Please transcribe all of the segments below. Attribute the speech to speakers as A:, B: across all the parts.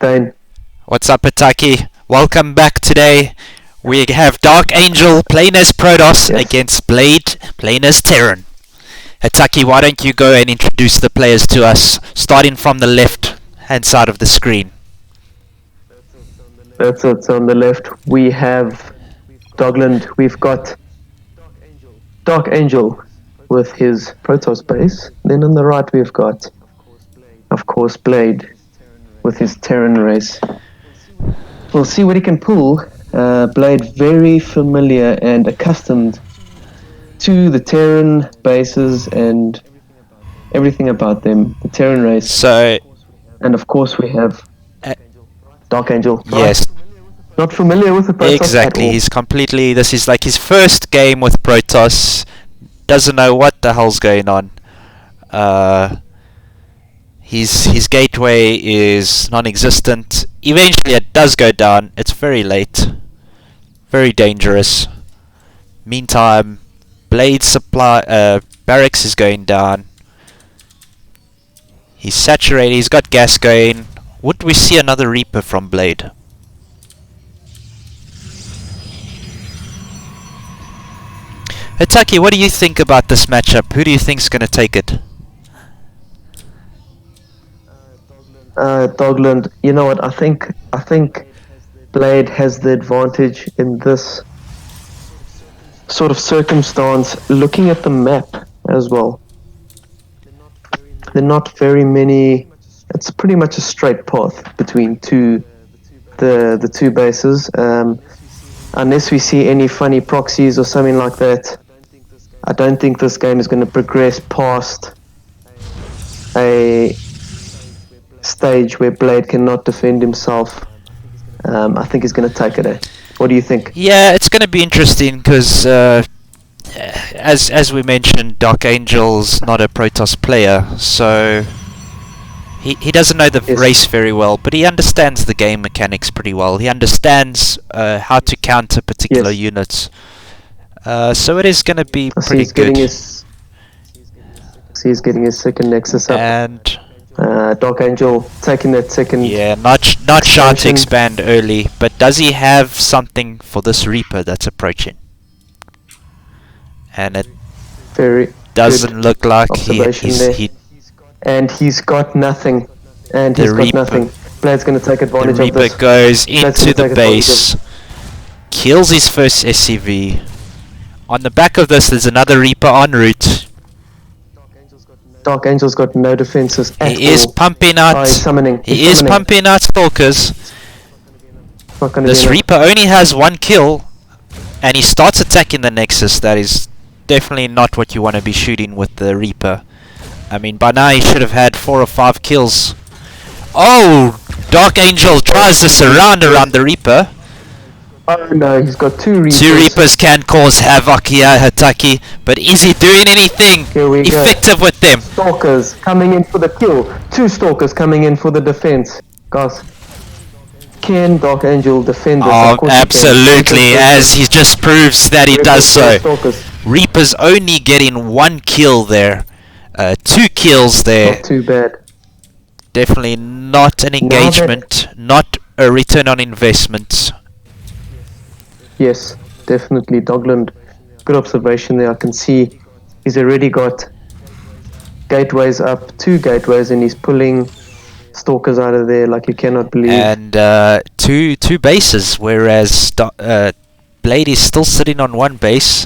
A: Dane.
B: What's up, Ataki? Welcome back today. We have DarkAngel playing as Protoss against Blayid playing as Terran. Ataki, why don't you go and introduce the players to us, starting from the left hand side of the screen.
A: That's it. So on the left we have Dogland. We've got DarkAngel with his Protoss base. Then on the right we've got, of course, Blayid with his Terran race. We'll see what he can pull. Blayid very familiar and accustomed to the Terran bases and everything about them, the Terran race.
B: So,
A: and of course we have DarkAngel.
B: Yes.
A: Not familiar with the Protoss
B: Exactly.
A: at all.
B: He's completely. This is like his first game with Protoss. Doesn't know what the hell's going on. His gateway is non-existent. Eventually, it does go down. It's very late. Very dangerous. Meantime, Blayid's supply barracks is going down. He's saturated. He's got gas going. Would we see another Reaper from Blayid? Ataki, what do you think about this matchup? Who do you think's going to take it?
A: Dogland. You know what? I think Blayid has the advantage in this sort of circumstance. Looking at the map as well, there are not very many. It's pretty much a straight path between the two bases. Unless we see any funny proxies or something like that, I don't think this game is going to progress past a stage where Blayid cannot defend himself. I think he's going to take it. What do you think?
B: Yeah, it's going to be interesting because, as we mentioned, DarkAngel's not a Protoss player, so he doesn't know the race very well, but he understands the game mechanics pretty well. He understands how to counter particular units. So it is going to be pretty good.
A: He's getting his second Nexus up.
B: And
A: DarkAngel taking that second.
B: Yeah, not shy to expand early, but does he have something for this Reaper that's approaching? And it doesn't look like
A: and he's got nothing. And he's got nothing. Blayid's going to take advantage of this.
B: The Reaper goes into the base, kills his first SCV. On the back of this, there's another Reaper en route.
A: DarkAngel's got no defenses at all.
B: He is pumping out Stalkers. This Reaper only has one kill, and he starts attacking the Nexus. That is definitely not what you want to be shooting with the Reaper. I mean, by now he should have had 4 or 5 kills. Oh! DarkAngel tries to surround around the Reaper.
A: Oh no, he's got 2 Reapers.
B: 2 Reapers can cause havoc here, Hataki, but is he doing anything effective with them?
A: Stalkers coming in for the kill. 2 Stalkers coming in for the defense. Guys, can DarkAngel defend this?
B: Oh, absolutely, as he just proves that he does so. Reaper's only getting 1 kill there. 2 kills there.
A: Not too bad.
B: Definitely not an engagement, not a return on investment.
A: Yes, definitely. Dogland, good observation there. I can see he's already got gateways up, 2 gateways, and he's pulling Stalkers out of there like you cannot believe.
B: And two bases, whereas Blayid is still sitting on 1 base,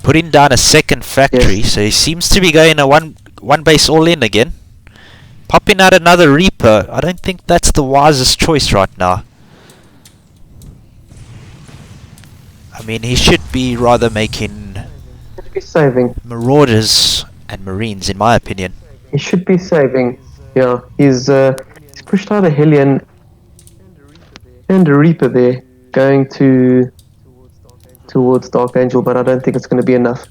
B: putting down a second factory, so he seems to be going a one base all in again. Popping out another Reaper, I don't think that's the wisest choice right now. I mean, he should be rather making Marauders and Marines, in my opinion.
A: He should be saving. Yeah, he's pushed out a Hellion and a Reaper there, going towards DarkAngel, but I don't think it's going to be enough.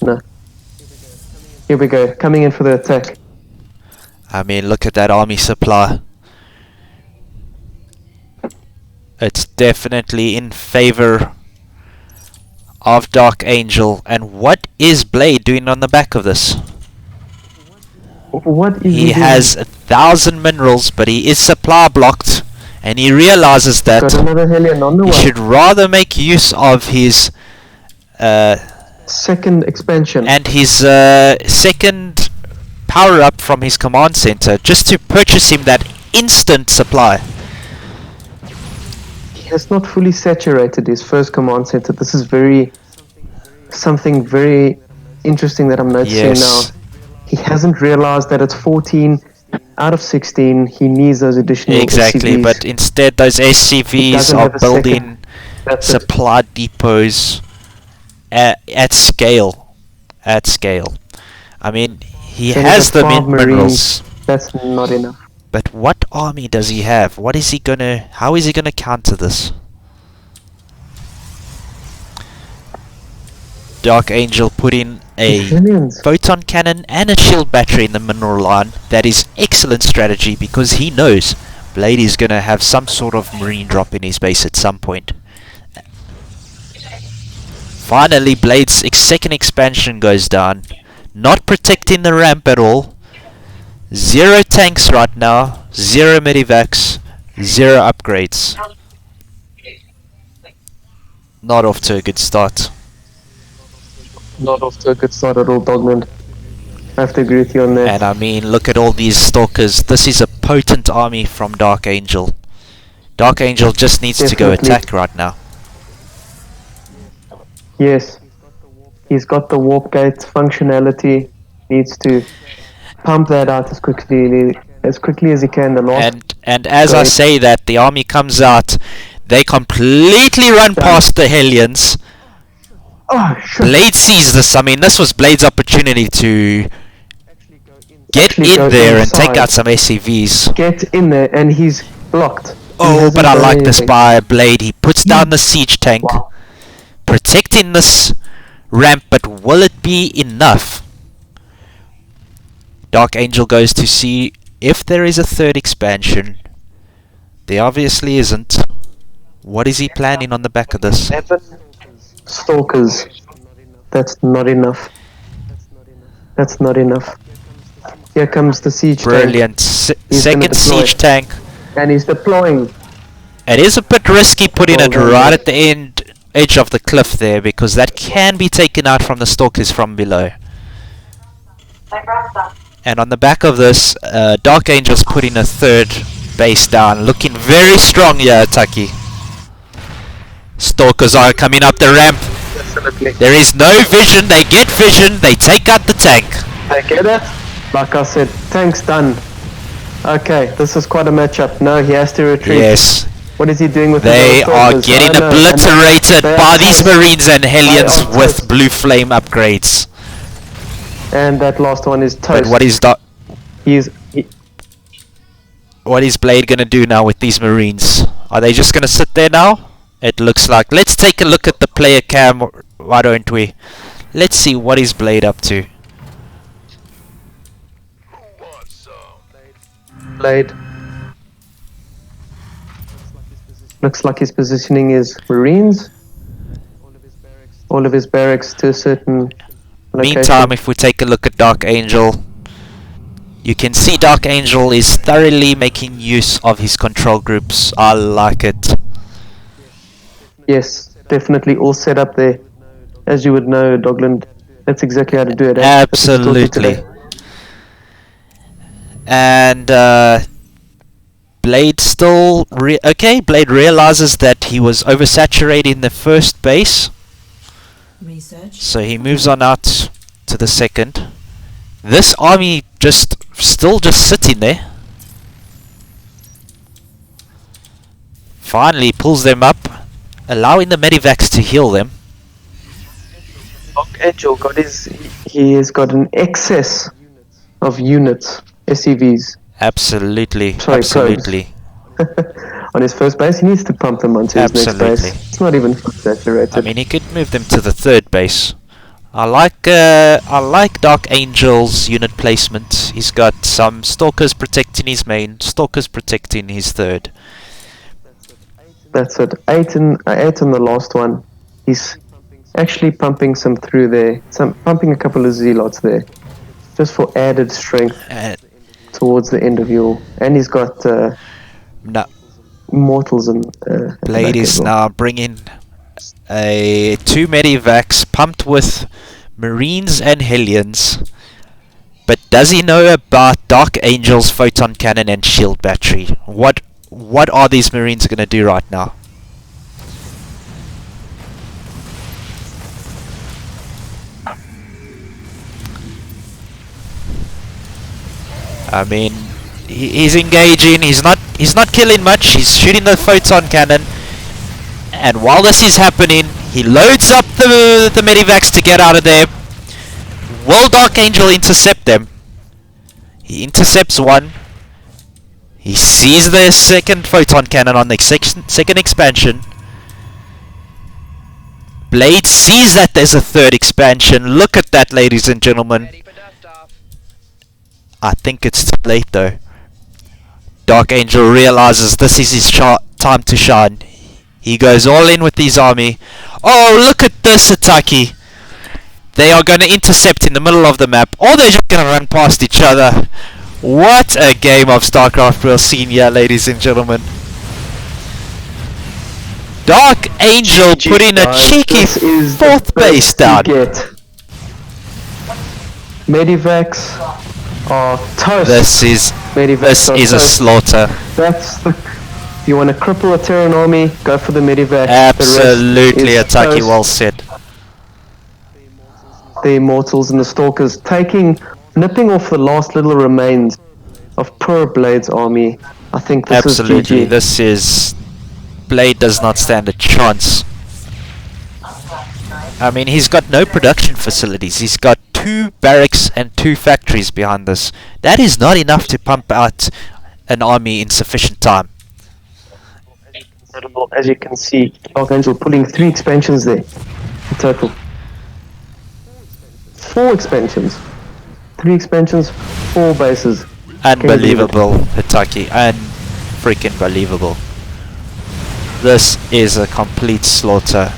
A: No. Here we go, coming in for the attack.
B: I mean, look at that army supply. It's definitely in favor of DarkAngel. And what is Blayid doing on the back of this?
A: What is
B: He
A: he doing?
B: has 1,000 minerals, but he is supply blocked, and he realizes that
A: Got another Hellion on the
B: he
A: way.
B: should rather make use of his
A: Second expansion.
B: and his second power up from his command center, just to purchase him that instant supply.
A: He has not fully saturated his first command center. This is something very interesting that I'm noticing now.
B: Yes,
A: He hasn't realized that it's 14 out of 16. He needs those additional
B: exactly.
A: SCVs.
B: But instead, those SCVs
A: doesn't
B: are
A: have a
B: building
A: second. That's it.
B: supply depots at scale. At scale. I mean, he
A: So only
B: has
A: got
B: them
A: 12
B: in
A: Marines.
B: minerals.
A: That's not enough.
B: But what army does he have? What is he gonna? How is he gonna counter this? DarkAngel put in a
A: Hellions.
B: photon cannon and a shield battery in the mineral line. That is excellent strategy because he knows Blayid is gonna have some sort of marine drop in his base at some point. Finally, Blayid's second expansion goes down, not protecting the ramp at all. 0 tanks right now, 0 medivacs, 0 upgrades. Not off to a good start.
A: Not off to a good start at all, Dogman. I have to agree with you on that.
B: And I mean, look at all these stalkers. This is a potent army from DarkAngel. DarkAngel just needs to go
A: Definitely.
B: attack right now.
A: Yes. He's got the warp gate functionality. Needs to pump that out as quickly as he can. The last
B: And as I
A: Great.
B: say that, the army comes out, they completely run past the Hellions. Blayid sees this. I mean, this was Blayid's opportunity to get
A: Actually
B: in
A: go
B: there and take
A: inside.
B: out some SCVs.
A: Get in there, and he's blocked. He
B: Oh,
A: hasn't
B: but I
A: done
B: like this
A: anything.
B: by Blayid. He puts down the siege tank,
A: Wow.
B: protecting this ramp, but will it be enough? DarkAngel goes to see if there is a third expansion. There obviously isn't. What is he planning on the back of this?
A: 7 stalkers. That's not enough. That's not enough. Here comes the siege
B: Brilliant.
A: He's gonna
B: Second
A: deploy.
B: siege tank.
A: tank. And he's deploying.
B: It is a bit risky putting
A: Well
B: it
A: done,
B: right
A: mate.
B: at the edge of the cliff there, because that can be taken out from the stalkers from below. And on the back of this, DarkAngel's putting a third base down, looking very strong here, Taki. Stalkers are coming up the ramp.
A: Definitely.
B: There is no vision. They get vision. They take out the tank.
A: I get it. Like I said, tank's done. Okay, this is quite a matchup. No, he has to retreat.
B: Yes,
A: What is he doing with
B: they
A: his
B: are
A: other stalkers?
B: getting
A: Oh, no,
B: obliterated
A: they
B: by
A: are
B: these
A: toast.
B: Marines and Hellions
A: They are
B: with
A: toast.
B: blue flame upgrades.
A: And that last one is toast.
B: But what is
A: He-
B: Blayid gonna do now with these Marines? Are they just gonna sit there now? It looks like. Let's take a look at the player cam, why don't we? Let's see what is Blayid up to.
A: Blayid. Looks like his positioning is Marines. All of his barracks to a certain location.
B: Meantime, if we take a look at DarkAngel, you can see DarkAngel is thoroughly making use of his control groups. I like it.
A: Yes, definitely all set up there. As you would know, Dogland, that's exactly how to do it. eh? That's what we taught you
B: Absolutely.
A: today.
B: And Blayid still Blayid realizes that he was oversaturating the first base,
C: Research.
B: so he moves on out to the second. This army still just sitting there. Finally pulls them up, allowing the medivacs to heal them.
A: DarkAngel he has got an excess of units, SCVs.
B: Absolutely,
A: Sorry,
B: absolutely.
A: On his first base, he needs to pump them onto his next
B: Absolutely.
A: base. It's not even saturated.
B: I mean, he could move them to the third base. I like DarkAngel's unit placement. He's got some stalkers protecting his main, stalkers protecting his third.
A: That's it. 8 in the last one. He's actually pumping some through there. Pumping a couple of zealots there. just for added strength
B: And
A: towards the end of your. And he's got
B: no,
A: mortals and at the
B: Blayid
A: back as
B: is
A: well.
B: now bringing a 2 medivacs pumped with Marines and Hellions. But does he know about DarkAngel's photon cannon and shield battery? What are these Marines going to do right now? I mean, he's engaging. He's not killing much. He's shooting the photon cannon. And while this is happening, he loads up the medivacs to get out of there. Will DarkAngel intercept them? He intercepts one. He sees the second photon cannon on the second expansion. Blayid sees that there's a third expansion. Look at that, ladies and gentlemen. I think it's too late though. DarkAngel realizes this is his time to shine. He goes all in with his army. Oh, look at this, Ataki. They are going to intercept in the middle of the map, or they're just going to run past each other. What a game of Starcraft we'll see here, ladies and gentlemen. DarkAngel putting a cheeky 4th base down.
A: Medivacs are toast.
B: This is a slaughter.
A: That's the. If you want to cripple a Terran army, go for the medivac.
B: Absolutely, Ataki, well said.
A: The Immortals and the Stalkers nipping off the last little remains of poor Blayid's army. I think this
B: Absolutely,
A: is GG.
B: this is... Blayid does not stand a chance. I mean, he's got no production facilities. He's got 2 barracks and 2 factories behind this. That is not enough to pump out an army in sufficient time.
A: As you can see, DarkAngel pulling 3 expansions there in total. 4 expansions. 3 expansions, 4 bases.
B: Unbelievable, Hitaki. Freaking believable. This is a complete slaughter.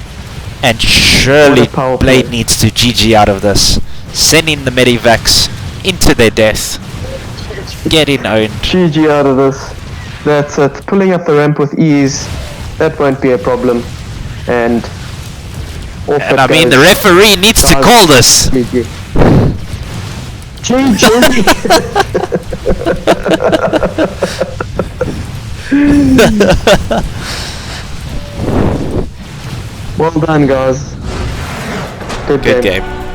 B: And surely Blayid needs to GG out of this. Sending the medivacs into their death. Getting owned.
A: GG out of this. That's it. Pulling up the ramp with ease. That won't be a problem. And
B: I mean, the referee needs to call this.
A: GG. Well done, guys. Good
B: Good
A: game.
B: game.